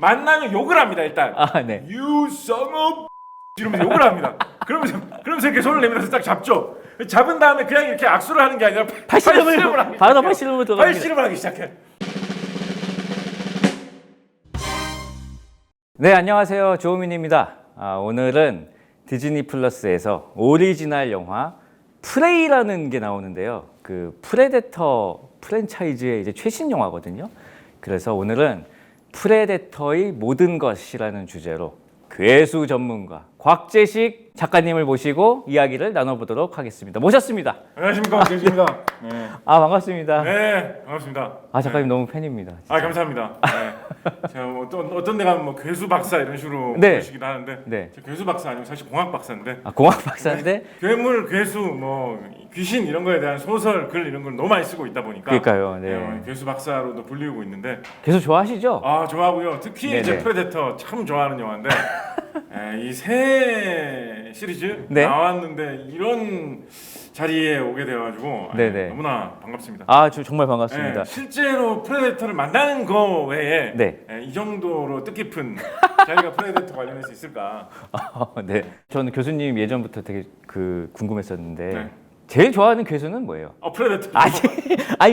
만나면 욕을 합니다 일단. 아, 네. You son of 이러면서 욕을 합니다. 그러면서 이렇게 손을 내밀어서 딱 잡죠. 잡은 다음에 그냥 이렇게 악수를 하는 게 아니라 팔씨름을 하기 바로 시작해요. 팔씨름으로 들어갑니다. 팔씨름을 하기 시작해. 네, 안녕하세요. 조우민입니다. 오늘은 디즈니 플러스에서 오리지널 영화 프레이라는 게 나오는데요. 그 프레데터 프랜차이즈의 이제 최신 영화거든요. 그래서 오늘은 프레데터의 모든 것이라는 주제로 괴수 전문가 곽재식 작가님을 모시고 이야기를 나눠보도록 하겠습니다. 모셨습니다. 안녕하십니까, 곽재식입니다. 네. 반갑습니다. 네, 반갑습니다. 작가님 너무 팬입니다. 진짜. 감사합니다. 네. 제가 뭐 어떤 데가 뭐 괴수 박사 이런 식으로 네. 부르시긴 하는데, 네. 제가 괴수 박사 아니고 사실 공학 박사인데. 공학 박사인데. 괴물, 괴수, 뭐 귀신 이런 거에 대한 소설, 글 이런 걸 너무 많이 쓰고 있다 보니까. 그러니까요. 네. 괴수 박사로도 불리고 있는데. 괴수 좋아하시죠? 좋아하고요. 특히 네네. 이제 프레데터 참 좋아하는 영화인데 이 새 시리즈 네. 나왔는데 이런 자리에 오게 돼가지고 네네. 너무나 반갑습니다. 정말 반갑습니다. 실제로 프레데터를 만나는 거 외에 네. 이 정도로 뜻깊은 자리가 프레데터 관련해서 있을까? 네. 저는 교수님 예전부터 되게 궁금했었는데 네. 제일 좋아하는 괴수는 뭐예요? 프레데터.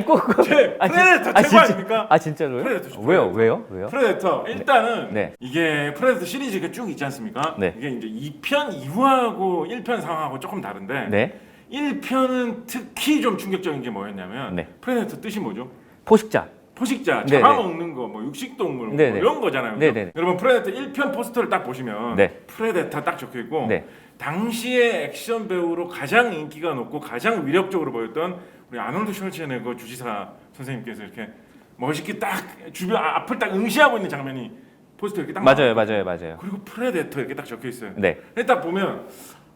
꼭 프레데터 최고 아닙니까? 진짜로요? 프레데터 왜요? 프레데터 일단은 네. 이게 프레데터 시리즈가 쭉 있지 않습니까? 네. 이게 이제 2편 2화하고 1편 상황하고 조금 다른데 네. 1편은 특히 좀 충격적인 게 뭐였냐면 네. 프레데터 뜻이 뭐죠? 포식자. 포식자, 네네. 잡아먹는 거, 뭐 육식동물 뭐 네네. 이런 거잖아요. 네네. 여러분 프레데터 1편 포스터를 딱 보시면 네. 프레데터 딱 적혀 있고 네. 당시의 액션 배우로 가장 인기가 높고 가장 위력적으로 보였던 우리 아놀드 슈왈츠제네거 주지사 선생님께서 이렇게 멋있게 딱 주변 앞을 딱 응시하고 있는 장면이 포스터 이렇게 딱 맞아요. 나와요. 그리고 프레데터 이렇게 딱 적혀 있어요. 네. 딱 보면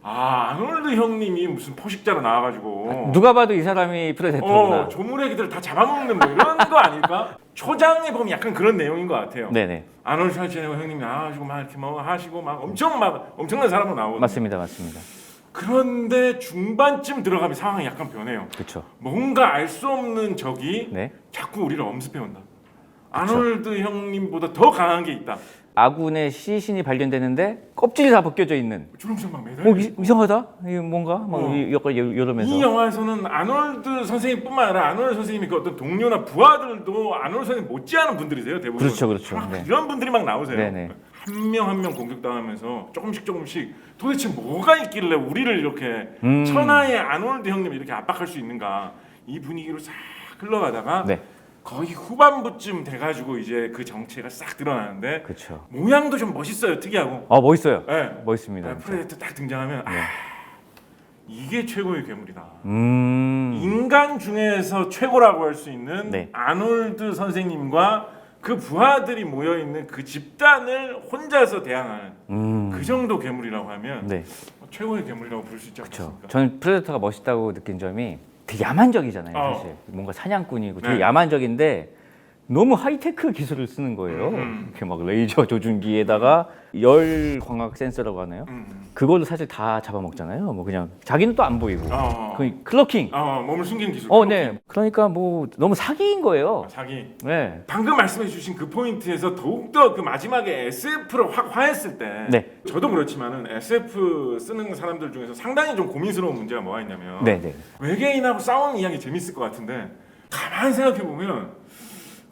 아놀드 형님이 무슨 포식자로 나와가지고 누가 봐도 이 사람이 프레데터구나. 조물애기들 다 잡아먹는 뭐 이런 거 아닐까? 초장에 보면 약간 그런 내용인 것 같아요. 네네. 아놀드 슈왈츠제네거 형님이 나와가지고 막 이렇게 뭐 하시고 막 엄청난 사람으로 나오거든요. 맞습니다. 그런데 중반쯤 들어가면 상황이 약간 변해요. 그렇죠. 뭔가 알 수 없는 적이 네. 자꾸 우리를 엄습해온다. 아놀드 형님보다 더 강한 게 있다. 아군의 시신이 발견되는데 껍질이 다 벗겨져 있는. 주름살 막 매달려. 이상하다. 이게 뭔가 이러면서. 이 영화에서는 아놀드 선생님뿐만 아니라 아놀드 선생님이 그 어떤 동료나 부하들도 아놀드 선생님 못지않은 분들이세요. 대부분. 그렇죠. 막 네. 이런 분들이 막 나오세요. 네네. 한 명 한 명 공격당하면서 조금씩 도대체 뭐가 있길래 우리를 이렇게 천하의 아놀드 형님 이렇게 압박할 수 있는가, 이 분위기로 싹 흘러가다가 네. 거의 후반부쯤 돼가지고 이제 그 정체가 싹 드러나는데 그렇죠. 모양도 좀 멋있어요. 특이하고. 멋있어요. 네. 멋있습니다. 진짜. 프레데터 딱 등장하면 이게 최고의 괴물이다. 음. 인간 중에서 최고라고 할 수 있는 네. 아놀드 선생님과 그 부하들이 모여 있는 그 집단을 혼자서 대항하는 그 정도 괴물이라고 하면 네. 최고의 괴물이라고 부를 수 있지 그렇죠. 않습니까? 저는 프레데터가 멋있다고 느낀 점이 되게 야만적이잖아요. 사실 뭔가 사냥꾼이고 되게 네. 야만적인데 너무 하이테크 기술을 쓰는 거예요. 이렇게 막 레이저 조준기에다가 열 광학 센서라고 하나요? 그걸로 사실 다 잡아먹잖아요. 뭐 그냥 자기는 또 안 보이고. 그 클로킹. 몸을 숨기는 기술. 네. 그러니까 뭐 너무 사기인 거예요. 자기. 네. 방금 말씀해주신 그 포인트에서 더욱더 그 마지막에 SF를 확 화했을 때, 네. 저도 그렇지만은 SF 쓰는 사람들 중에서 상당히 좀 고민스러운 문제가 뭐가 있냐면 네. 외계인하고 싸우는 이야기 재밌을 것 같은데 가만 생각해 보면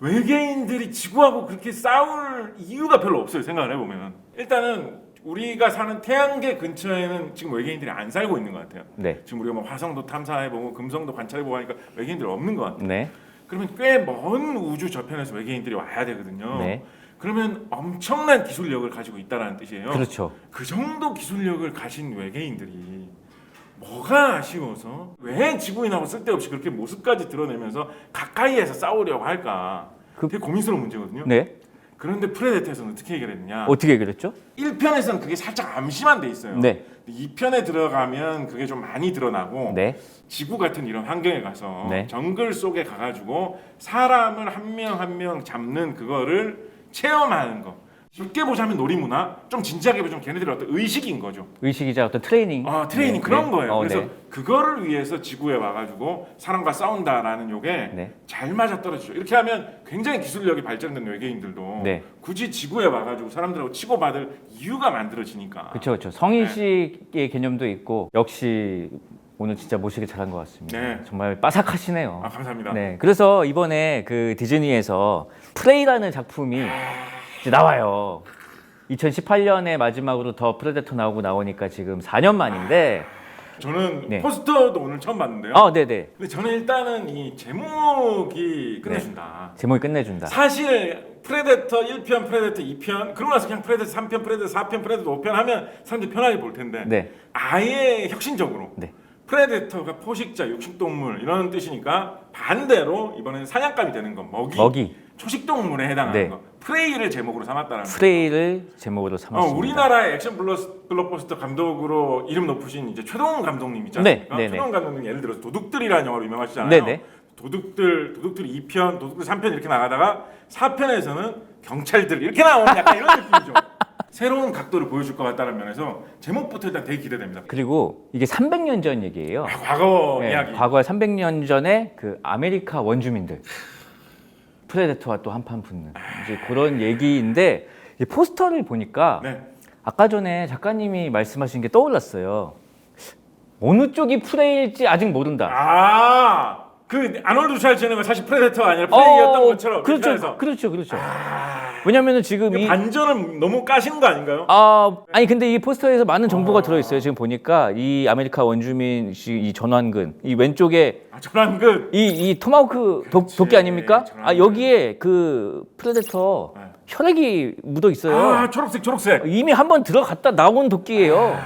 외계인들이 지구하고 그렇게 싸울 이유가 별로 없어요. 생각을 해보면 일단은 우리가 사는 태양계 근처에는 지금 외계인들이 안 살고 있는 것 같아요. 네. 지금 우리가 뭐 화성도 탐사해보고 금성도 관찰해보고 하니까 외계인들이 없는 것 같아요. 네. 그러면 꽤 먼 우주 저편에서 외계인들이 와야 되거든요. 네. 그러면 엄청난 기술력을 가지고 있다는 뜻이에요. 그렇죠. 그 정도 기술력을 가진 외계인들이 뭐가 아쉬워서 왜 지구인하고 쓸데없이 그렇게 모습까지 드러내면서 가까이에서 싸우려고 할까? 되게 고민스러운 문제거든요. 네. 그런데 프레데터에서는 어떻게 해결했느냐? 어떻게 해결했죠? 1편에서는 그게 살짝 암시만 돼 있어요. 네. 2편에 들어가면 그게 좀 많이 드러나고 네. 지구 같은 이런 환경에 가서 네. 정글 속에 가가지고 사람을 한 명 한 명 잡는 그거를 체험하는 거. 쉽게 보자면 놀이문화, 좀 진지하게 보자면 걔네들의 어떤 의식인 거죠. 의식이자 어떤 트레이닝. 트레이닝 그런 거예요. 그래서 네. 그거를 위해서 지구에 와가지고 사람과 싸운다라는 요게 네. 잘 맞아떨어지죠. 이렇게 하면 굉장히 기술력이 발전된 외계인들도 네. 굳이 지구에 와가지고 사람들하고 치고받을 이유가 만들어지니까. 그렇죠. 성인식의 개념도 있고 역시 오늘 진짜 모시기 잘한 것 같습니다. 네. 정말 빠삭하시네요. 감사합니다. 네. 그래서 이번에 그 디즈니에서 프레이라는 작품이 이제 나와요. 2018년에 마지막으로 더 프레데터 나오니까 지금 4년 만인데. 저는 네. 포스터도 오늘 처음 봤는데요. 네네. 근데 저는 일단은 이 제목이 끝내준다. 제목이 끝내준다. 사실 프레데터 1편, 프레데터 2편 그러고 나서 그냥 프레데터 3편, 프레데터 4편, 프레데터 5편 하면 사람들이 편하게 볼 텐데 네. 아예 혁신적으로 네. 프레데터가 포식자, 육식동물 이런 뜻이니까 반대로 이번에는 사냥감이 되는 거 먹이. 초식동물에 해당하는 네. 거 프레이를 제목으로 삼았다는 프레이를 제목으로 삼았습니다. 우리나라의 액션 블록버스터 감독으로 이름 높으신 이제 최동훈 감독님 있지 네, 않습니까? 네, 최동훈 감독님 예를 들어서 도둑들이라는 영화로 유명하시잖아요. 네, 네. 도둑들 2편, 도둑들 3편 이렇게 나가다가 4편에서는 경찰들 이렇게 나오는 약간 이런 느낌이죠. 새로운 각도를 보여줄 것 같다는 면에서 제목부터 일단 되게 기대됩니다. 그리고 이게 300년 전 얘기예요. 과거 네, 이야기. 과거에 300년 전에 그 아메리카 원주민들 프레데터와 또 한판 붙는 이제 그런 얘기인데 이 포스터를 보니까 네. 아까 전에 작가님이 말씀하신 게 떠올랐어요. 어느 쪽이 프레일지 아직 모른다. 그 아놀드 슈왈제네거가 사실 프레데터가 아니라 프레이였던 것처럼 그렇죠. 왜냐면은 지금 이 반전은 너무 까시는 거 아닌가요? 아니 근데 이 포스터에서 많은 정보가 들어있어요. 지금 보니까 이 아메리카 원주민 이 전완근 이 왼쪽에 전완근 이 토마호크 도끼 아닙니까? 전완근. 여기에 그 프레데터 네. 혈액이 묻어 있어요. 초록색. 이미 한번 들어갔다 나온 도끼예요.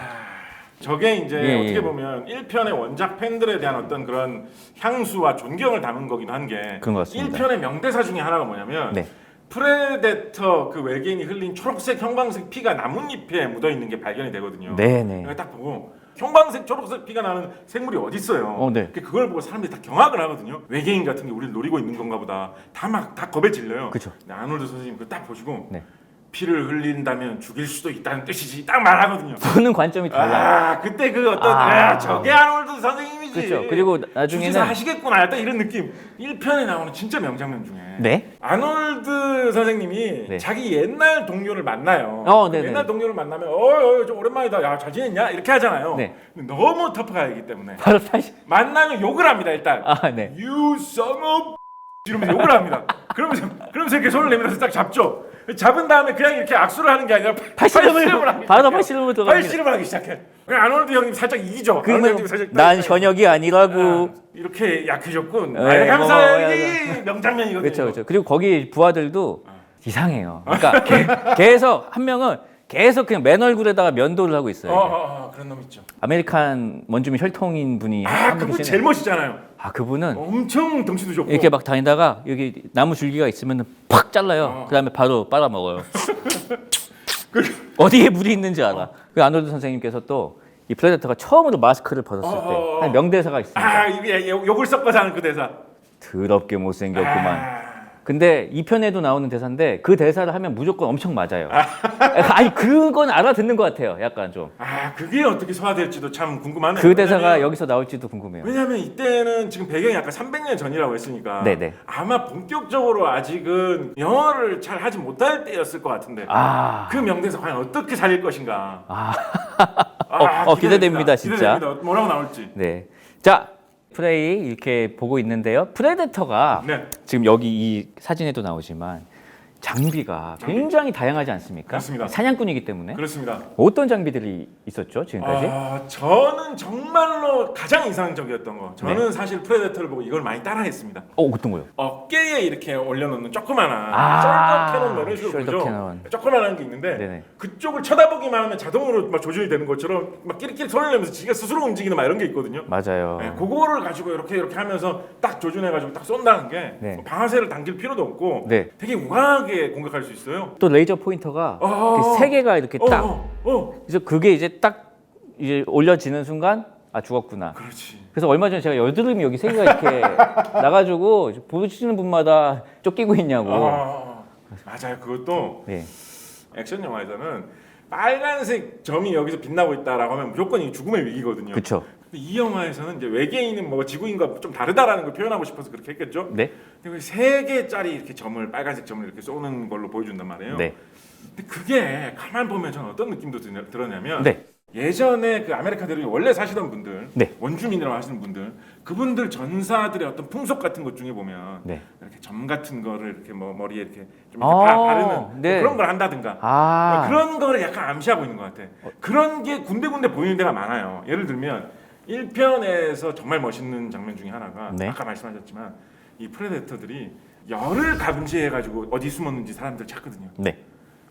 저게 이제 예, 어떻게 예. 보면 1편의 원작 팬들에 대한 어떤 그런 향수와 존경을 담은 거기도 한 게 그런 것 같습니다. 1편의 명대사 중에 하나가 뭐냐면 네. 프레데터 그 외계인이 흘린 초록색 형광색 피가 나뭇잎에 묻어 있는 게 발견이 되거든요. 네네. 그러니까 딱 보고 형광색 초록색 피가 나는 생물이 어디 있어요? 네. 그걸 보고 사람들이 다 경악을 하거든요. 외계인 같은 게 우리를 노리고 있는 건가 보다. 다 겁에 질려요. 그쵸. 근데 아놀드 선생님 그거 딱 보시고 네. 피를 흘린다면 죽일 수도 있다는 뜻이지 딱 말하거든요. 보는 관점이 달라요. 그때 그 어떤 저게 아놀드 선생님이지. 그렇죠. 그리고 나중에는 주지사 하시겠구나 약간 이런 느낌. 1편에 나오는 진짜 명장면 중에 네. 아놀드 선생님이 네. 자기 옛날 동료를 만나요. 네네. 옛날 동료를 만나면 좀 오랜만이다. 야, 잘 지냈냐? 이렇게 하잖아요. 네. 근데 너무 터프하기 때문에 바로 다시 만나면 욕을 합니다. 일단 네. You son of 이러면서 욕을 합니다. 그러면서 이렇게 손을 내밀어서 딱 잡죠. 잡은 다음에 그냥 이렇게 악수를 하는 게 아니라 팔씨름을 하기 바로 시작해요. 팔씨름으로 들어갑니다. 팔씨름을 하기 시작해. 아놀드 형님 살짝 이기죠. 아놀드 형님 살짝 난 현역이 아니라고. 이렇게 약해졌군. 네, 감사해. 명장면이거든요. 그렇죠. 그리고 거기 부하들도 이상해요. 그러니까 계속 한 명은 계속 그냥 맨 얼굴에다가 면도를 하고 있어요. 그런 놈 있죠. 아메리칸 원주민 혈통인 분이 한 분 그분 계시네요. 제일 멋있잖아요. 그분은 엄청 덩치도 좋고 이렇게 막 다니다가 여기 나무 줄기가 있으면 팍 잘라요. 그다음에 바로 빨아 먹어요. 어디에 물이 있는지 알아. 그 아놀드 선생님께서 또 이 프레데터가 처음으로 마스크를 벗었을 때 한 명대사가 있습니다. 이게 욕을 섞어서 하는 그 대사. 더럽게 못생겼구만. 근데 2편에도 나오는 대사인데 그 대사를 하면 무조건 엄청 맞아요. 아니 그건 알아듣는 것 같아요. 약간 좀. 그게 어떻게 소화될지도 참 궁금하네요. 그 대사가 여기서 나올지도 궁금해요. 왜냐하면 이때는 지금 배경이 약간 300년 전이라고 했으니까 네네. 아마 본격적으로 아직은 영어를 잘 하지 못할 때였을 것 같은데 그 명대사 과연 어떻게 살릴 것인가. 기대됩니다, 진짜. 기대됩니다. 뭐라고 나올지. 네. 자, 프레이 이렇게 보고 있는데요. 프레데터가 네. 지금 여기 이 사진에도 나오지만 장비가 굉장히 다양하지 않습니까? 그렇습니다. 사냥꾼이기 때문에. 그렇습니다. 어떤 장비들이 있었죠, 지금까지? 저는 정말로 가장 인상적이었던 거. 저는 사실 프레데터를 보고 이걸 많이 따라했습니다. 어떤 거요? 어깨에 이렇게 올려놓는 조그만한 숄더 캐논 뭐 이런 식으로 숄더 보죠. 캐논. 조그만한 게 있는데 네네. 그쪽을 쳐다보기만 하면 자동으로 막 조준이 되는 것처럼 막 끼리끼리 손을 내면서 지가 스스로 움직이는 막 이런 게 있거든요. 맞아요. 네, 그거를 가지고 이렇게 하면서 딱 조준해가지고 딱 쏜다는 게 네. 방아쇠를 당길 필요도 없고 네. 되게 우아하게 공격할 수 있어요. 또 레이저 포인터가 이렇게 세 개가 이렇게 딱. 그래서 그게 이제 딱 이제 올려지는 순간 죽었구나. 그렇지. 그래서 얼마 전에 제가 여드름이 여기 세 개가 이렇게 나가지고 보시는 분마다 쫓기고 있냐고. 맞아요. 그것도 네. 액션 영화에서는 빨간색 점이 여기서 빛나고 있다라고 하면 무조건 이 죽음의 위기거든요. 그렇죠. 근데 이 영화에서는 이제 외계인은 뭐 지구인과 좀 다르다라는 걸 표현하고 싶어서 그렇게 했겠죠. 네. 근데 세 개짜리 이렇게 점을 빨간색 점을 이렇게 쏘는 걸로 보여준단 말이에요. 네. 근데 그게 가만 보면 저는 어떤 느낌도 들었냐면 네. 예전에 그 아메리카 대륙에 원래 사시던 분들, 네. 원주민이라고 하시는 분들, 그분들 전사들의 어떤 풍속 같은 것 중에 보면 네. 이렇게 점 같은 거를 이렇게 뭐 머리에 이렇게 좀 아, 이렇게 바르는 네. 뭐 그런 걸 한다든가 아. 그런 거를 약간 암시하고 있는 것 같아. 그런 게 군데군데 보이는 데가 많아요. 예를 들면 1편에서 정말 멋있는 장면 중에 하나가 네. 아까 말씀하셨지만 이 프레데터들이 열을 감지해가지고 어디 숨었는지 사람들 찾거든요. 네.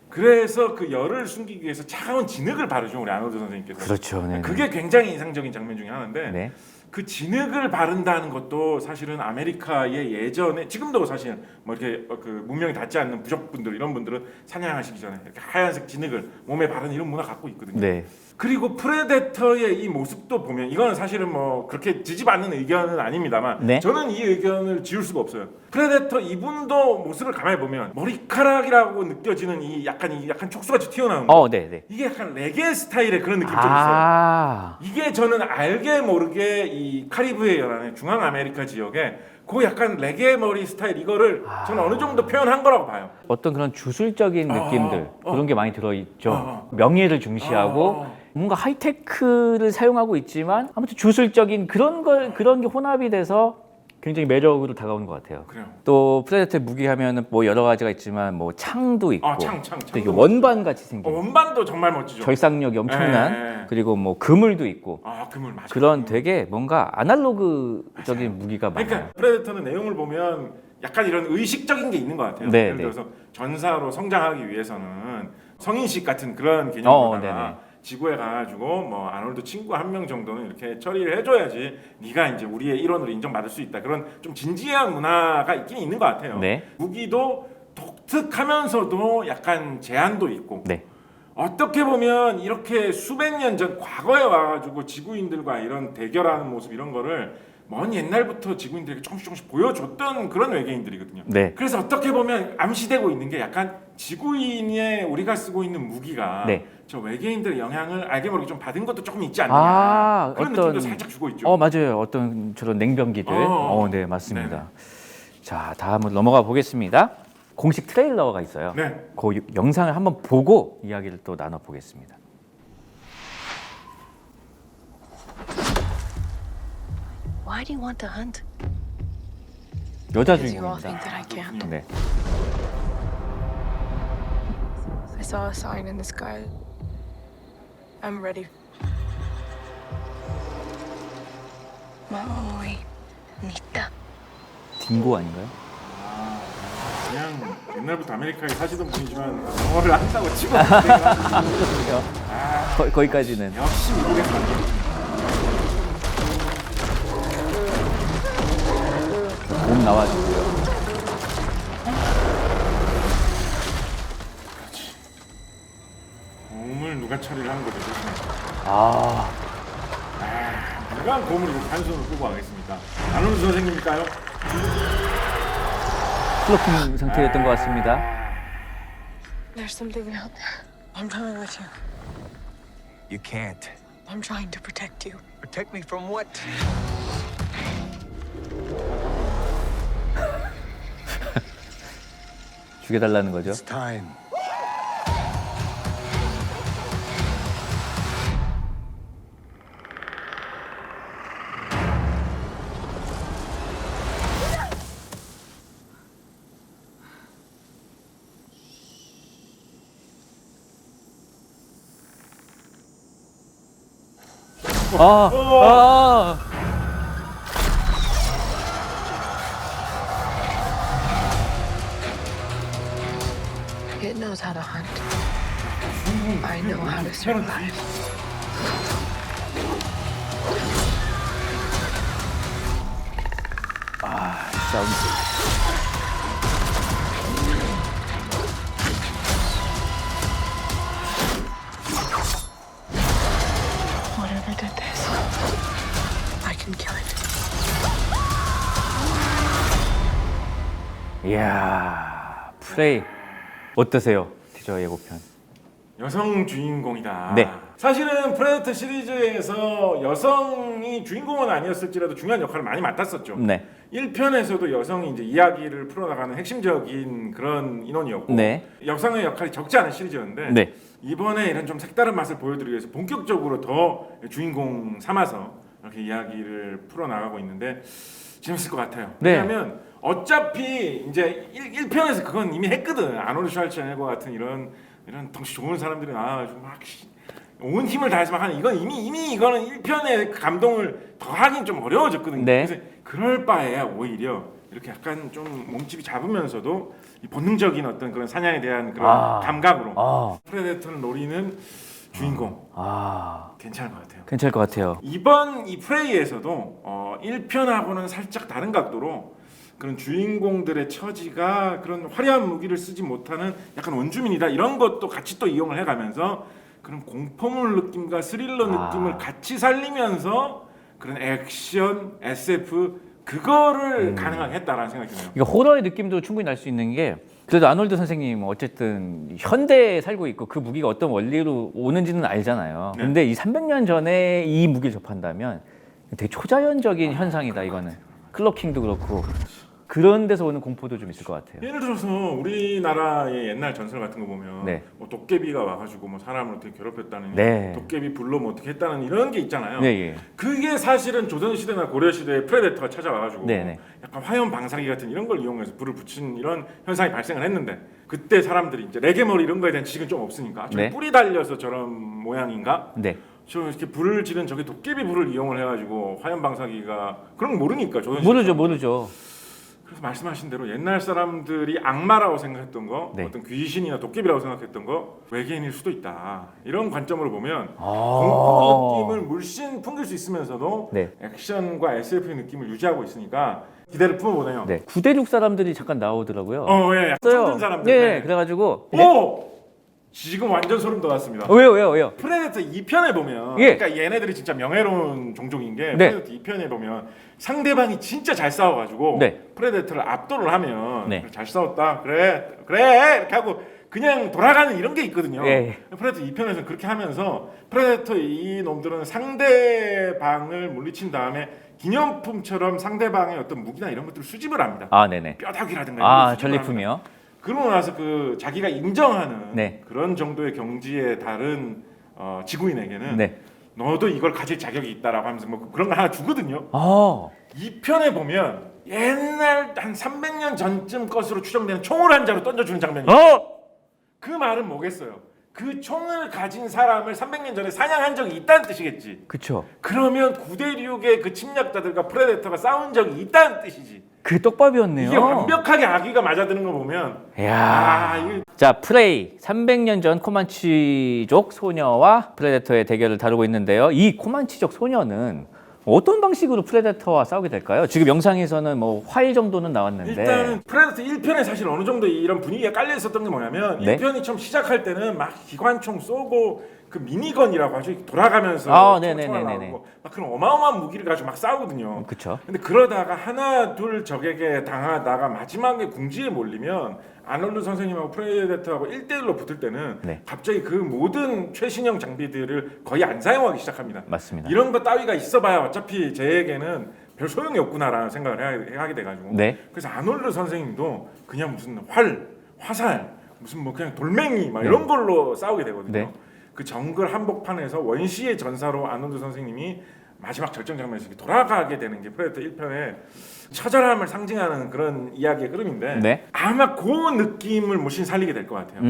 그래서 그 열을 숨기기 위해서 차가운 진흙을 바르죠, 우리 아노드 선생님께서. 그렇죠. 네. 그게 굉장히 인상적인 장면 중에 하나인데 네. 그 진흙을 바른다는 것도 사실은 아메리카의 예전에 지금도 사실 뭐 이렇게 그 문명이 닿지 않는 부족분들 이런 분들은 사냥하시기 전에 이렇게 하얀색 진흙을 몸에 바르는 이런 문화 갖고 있거든요. 네. 그리고 프레데터의 이 모습도 보면 이거는 사실은 뭐 그렇게 지지받는 의견은 아닙니다만 네. 저는 이 의견을 지울 수가 없어요. 프레데터 이분도 모습을 가만히 보면 머리카락이라고 느껴지는 이 약간 촉수같이 튀어나오는 거. 네, 네. 이게 약간 레게 스타일의 그런 느낌이 좀 있어요. 아. 이게 저는 알게 모르게 이 카리브해 연안의 중앙 아메리카 지역에 그 약간 레게 머리 스타일 이거를 저는 어느 정도 표현한 거라고 봐요. 어떤 그런 주술적인 느낌들 그런 게 많이 들어있죠. 명예를 중시하고 어. 뭔가 하이테크를 사용하고 있지만 아무튼 주술적인 그런 게 혼합이 돼서 굉장히 매력으로 다가오는 것 같아요. 그래요. 또 프레데터 무기하면은 뭐 여러 가지가 있지만 뭐 창도 있고, 창. 또 이게 원반 같이 생긴 원반도 정말 멋지죠. 절삭력이 엄청난 네. 그리고 뭐 그물도 있고 그물 맞아. 그런 되게 뭔가 아날로그적인 무기가 많아요. 그러니까 프레데터는 내용을 보면 약간 이런 의식적인 게 있는 것 같아요. 네, 예를 네. 들어서 전사로 성장하기 위해서는 성인식 같은 그런 개념으로다가 네네. 지구에 가가지고 뭐 아놀드 친구 한 명 정도는 이렇게 처리를 해줘야지 네가 이제 우리의 일원으로 인정받을 수 있다. 그런 좀 진지한 문화가 있긴 있는 것 같아요. 네. 무기도 독특하면서도 약간 제한도 있고 네. 어떻게 보면 이렇게 수백 년 전 과거에 와가지고 지구인들과 이런 대결하는 모습 이런 거를 먼 옛날부터 지구인들에게 조금씩 보여줬던 그런 외계인들이거든요. 네. 그래서 어떻게 보면 암시되고 있는 게 약간 지구인의 우리가 쓰고 있는 무기가 네. 저 외계인들의 영향을 알게 모르게 좀 받은 것도 조금 있지 않느냐 그런 느낌도 살짝 주고 있죠. 맞아요. 어떤 저런 냉병기들. 네, 맞습니다. 네네. 자, 다음으로 넘어가 보겠습니다. 공식 트레일러가 있어요. 네. 그 영상을 한번 보고 이야기를 또 나눠 보겠습니다. Why do you want to hunt? 여자 Because you all 주인공입니다. think that I can't. 네. I saw a sign in the sky. I'm ready. 마오이 니타. 딩고 아닌가요? 그냥 옛날부터 아메리카에 사시던 분이지만 영어를 한다고 치고 거기까지는. 역시 미국에 사는 몸 나와주고요. 곰을 누가 처리를 하는 거죠? 누가 곰을 이렇게 한 손으로 끄고 가겠습니까? 아놀드 선생님일까요? 플로핑 상태였던 것 같습니다. There's something out there. I'm coming with you. You can't. I'm trying to protect you. Protect me from what? 죽여달라는 거죠. It's time. It knows how to hunt. I know how to survive. 사운드. Whatever did this, I can kill it. 이야, 프레이 어떠세요, 보시죠 예고편. 여성 주인공이다. 네. 사실은 프레데터 시리즈에서 여성이 주인공은 아니었을지라도 중요한 역할을 많이 맡았었죠. 네. 1편에서도 여성이 이제 이야기를 풀어나가는 핵심적인 그런 인원이었고 네. 여성의 역할이 적지 않은 시리즈였는데 네. 이번에 이런 좀 색다른 맛을 보여드리기 위해서 본격적으로 더 주인공 삼아서 이렇게 이야기를 풀어나가고 있는데 재밌을 것 같아요. 네. 왜냐하면 어차피 이제 1편에서 그건 이미 했거든. 아놀드 슈왈츠네거 같은 이런 덩치 좋은 사람들이 나와가지고 막 온 힘을 다해서 막 하는 이건 이미 이거는 1편의 그 감동을 더 하긴 좀 어려워졌거든요. 네. 그래서 그럴 바에야 오히려 이렇게 약간 좀 몸집이 잡으면서도 이 본능적인 어떤 그런 사냥에 대한 그런 감각으로 프레데터를 노리는 주인공 괜찮을 것 같아요. 괜찮을 것 같아요. 이번 이 프레이에서도 1편하고는 살짝 다른 각도로 그런 주인공들의 처지가 그런 화려한 무기를 쓰지 못하는 약간 원주민이다 이런 것도 같이 또 이용을 해가면서 그런 공포물 느낌과 스릴러 느낌을 같이 살리면서 그런 액션, SF 그거를 가능하게 했다라는 생각이 드네요. 이거 호러의 느낌도 충분히 날 수 있는 게 그래도 아놀드 선생님 어쨌든 현대에 살고 있고 그 무기가 어떤 원리로 오는지는 알잖아요. 네. 근데 이 300년 전에 이 무기를 접한다면 되게 초자연적인 현상이다 이거는. 클로킹도 그렇고 그런 데서 오는 공포도 좀 있을 것 같아요. 예를 들어서 우리나라의 옛날 전설 같은 거 보면 네. 뭐 도깨비가 와가지고 뭐 사람을 어떻게 괴롭혔다는 네. 도깨비 불로 뭐 어떻게 했다는 이런 게 있잖아요. 네, 예. 그게 사실은 조선 시대나 고려 시대에 프레데터가 찾아와가지고 네, 네. 약간 화염 방사기 같은 이런 걸 이용해서 불을 붙인 이런 현상이 발생을 했는데 그때 사람들이 이제 레게머리 이런 거에 대한 지식은 좀 없으니까 저 네. 뿔이 달려서 저런 모양인가? 네. 저 이렇게 불을 지른 저게 도깨비 불을 이용을 해가지고 화염 방사기가 그런 거 모르니까 조선 시대 모르죠, 모르죠. 그래서 말씀하신 대로 옛날 사람들이 악마라고 생각했던 거, 네. 어떤 귀신이나 도깨비라고 생각했던 거 외계인일 수도 있다. 이런 관점으로 보면 공포 느낌을 물씬 풍길 수 있으면서도 네. 액션과 SF의 느낌을 유지하고 있으니까 기대를 품어보네요. 네. 9대6 사람들이 잠깐 나오더라고요. 예, 있어요. 청든 사람들. 네, 네. 그래가지고 오! 지금 완전 소름 돋았습니다. 왜요? 프레데터 2편에 보면 예. 그러니까 얘네들이 진짜 명예로운 종족인 게 네. 프레데터 2편에 보면 상대방이 진짜 잘 싸워가지고 네. 프레데터를 압도를 하면 네. 잘 싸웠다 그래 이렇게 하고 그냥 돌아가는 이런 게 있거든요. 예. 프레데터 2편에서는 그렇게 하면서 프레데터 이 놈들은 상대방을 물리친 다음에 기념품처럼 상대방의 어떤 무기나 이런 것들을 수집을 합니다. 아, 네네. 뼈다귀라든가 이런 걸 수집을 합니다. 전리품이요. 그러고 나서 그 자기가 인정하는 네. 그런 정도의 경지에 다른 지구인에게는 네. 너도 이걸 가질 자격이 있다라고 하면서 뭐 그런 걸 하나 주거든요. 아, 이 편에 보면 옛날 한 300년 전쯤 것으로 추정되는 총을 한 자로 던져주는 장면이 그 말은 뭐겠어요? 그 총을 가진 사람을 300년 전에 사냥한 적이 있다는 뜻이겠지. 그쵸. 그러면 9대6의 그 침략자들과 프레데터가 싸운 적이 있다는 뜻이지. 그 떡밥이었네요. 이게 완벽하게 아기가 맞아드는 거 보면 이야. 이게 자, 프레이 300년 전 코만치족 소녀와 프레데터의 대결을 다루고 있는데요. 이 코만치족 소녀는 어떤 방식으로 프레데터와 싸우게 될까요? 지금 영상에서는 뭐 활 정도는 나왔는데 일단은 프레데터 1편에 사실 어느 정도 이런 분위기가 깔려 있었던 게 뭐냐면 네? 1편이 처음 시작할 때는 막 기관총 쏘고 그 미니건이라고 하죠. 돌아가면서 네네네네네. 총알 나오고 막 그런 어마어마한 무기를 가지고 막 싸우거든요. 그쵸. 근데 그러다가 하나 둘 적에게 당하다가 마지막에 궁지에 몰리면 아놀드 선생님하고 프레데터하고 1대1로 붙을 때는 네. 갑자기 그 모든 최신형 장비들을 거의 안 사용하기 시작합니다. 맞습니다. 이런 거 따위가 있어봐야 어차피 제에게는 별 소용이 없구나라는 생각을 하게 돼가지고 네. 그래서 아놀드 선생님도 그냥 무슨 화살 무슨 뭐 그냥 돌멩이 막 네. 이런 걸로 싸우게 되거든요. 네. 그 정글 한복판에서 원시의 전사로 아놀드 선생님이 마지막 절정 장면에서 이렇게 돌아가게 되는 게 프레데터 1편의 처절함을 상징하는 그런 이야기의 흐름인데 네. 아마 그 느낌을 물씬 살리게 될 것 같아요.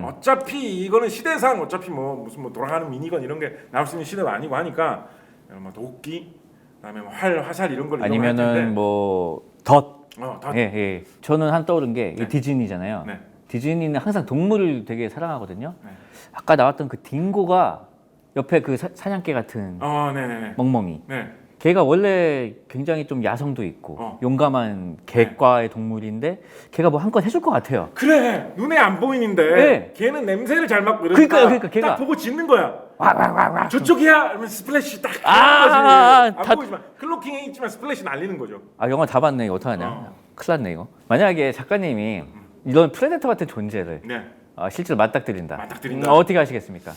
어차피 이거는 시대상 어차피 뭐 무슨 뭐 돌아가는 미니건 이런 게 나올 수 있는 시대가 아니고 하니까 뭐 도끼 그다음에 뭐 화살 이런 걸 이용할 텐데 아니면은 뭐 덫. 다 예. 저는 한 떠오른 게 이게 네. 디즈니잖아요. 네. 디즈니는 항상 동물을 되게 사랑하거든요. 네. 아까 나왔던 그 딩고가 옆에 그 사냥개 같은 네네네. 멍멍이. 네. 걔가 원래 굉장히 좀 야성도 있고 용감한 객과의 동물인데 걔가 뭐 한건 해줄 것 같아요. 그래 눈에 안 보이는데 네. 걔는 냄새를 잘 맡고 그러니까 걔가 딱 보고 짖는 거야. 와. 저쪽이야. 그러면 스플래시 딱 아, 안 보이지만 클로킹에 있지만 스플래시 날리는 거죠. 아, 영화 다 봤네. 이거 어떡하냐. 큰일 났네 이거. 만약에 작가님이 이런 프레데터 같은 존재를 네. 실제로 맞닥뜨린다. 맞닥뜨린다. 어떻게 하시겠습니까?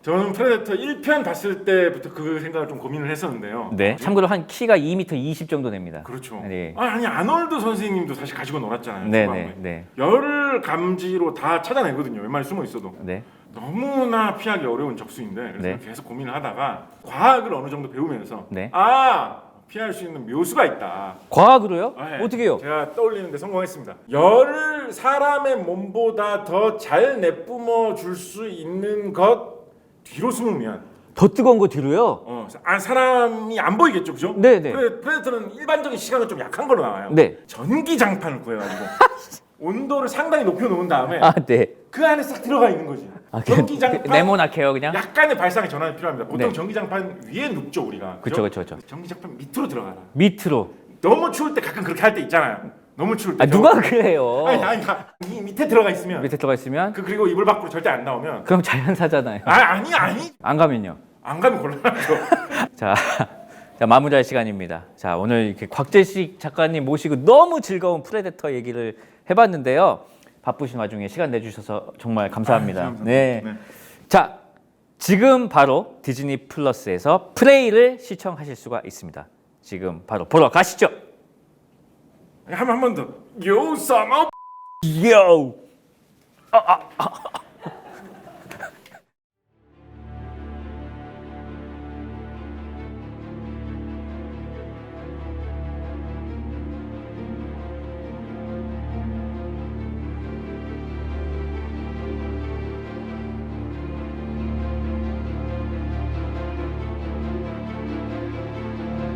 저는 프레데터 1편 봤을 때부터 그 생각을 좀 고민을 했었는데요. 네. 참고로 한 키가 2m 20 정도 됩니다. 그렇죠. 네. 아니 아놀드 선생님도 사실 가지고 놀았잖아요. 네, 초반에. 네, 네. 열 감지로 다 찾아내거든요. 웬만히 숨어 있어도. 네. 너무나 피하기 어려운 적수인데 그래서 네. 계속 고민을 하다가 과학을 어느 정도 배우면서 네. 피할 수 있는 묘수가 있다. 과학으로요? 네. 어떻게요? 제가 떠올리는데 성공했습니다. 열을 사람의 몸보다 더 잘 내뿜어 줄 수 있는 것 뒤로 숨으면 더 뜨거운 거 뒤로요? 사람이 안 보이겠죠, 그죠? 네, 네. 프레데터는 일반적인 시각은 좀 약한 걸로 나와요. 네. 전기장판을 구해가지고 온도를 상당히 높여놓은 다음에 네. 그 안에 싹 들어가 있는 거지. 전기장판 네모나게요, 그냥? 약간의 발상의 전환이 필요합니다. 보통 네. 전기장판 위에 눕죠 우리가. 그쵸, 그쵸, 그쵸. 전기장판 밑으로 들어가라. 밑으로. 너무 추울 때 가끔 그렇게 할 때 있잖아요. 너무 추울 때. 누가 그래요? 아니, 이 밑에 들어가 있으면. 밑에 들어가 있으면? 그리고 이불 밖으로 절대 안 나오면. 그럼 자연사잖아요. 아니. 안 가면요? 안 가면 곤란하죠. 자, 마무리할 시간입니다. 자, 오늘 이렇게 곽재식 작가님 모시고 너무 즐거운 프레데터 얘기를 해봤는데요. 바쁘신 와중에 시간 내주셔서 정말 감사합니다. 감사합니다. 네. 네. 자, 지금 바로 디즈니 플러스에서 프레이를 시청하실 수가 있습니다. 지금 바로 보러 가시죠. 한 번 더. You son of. Yo!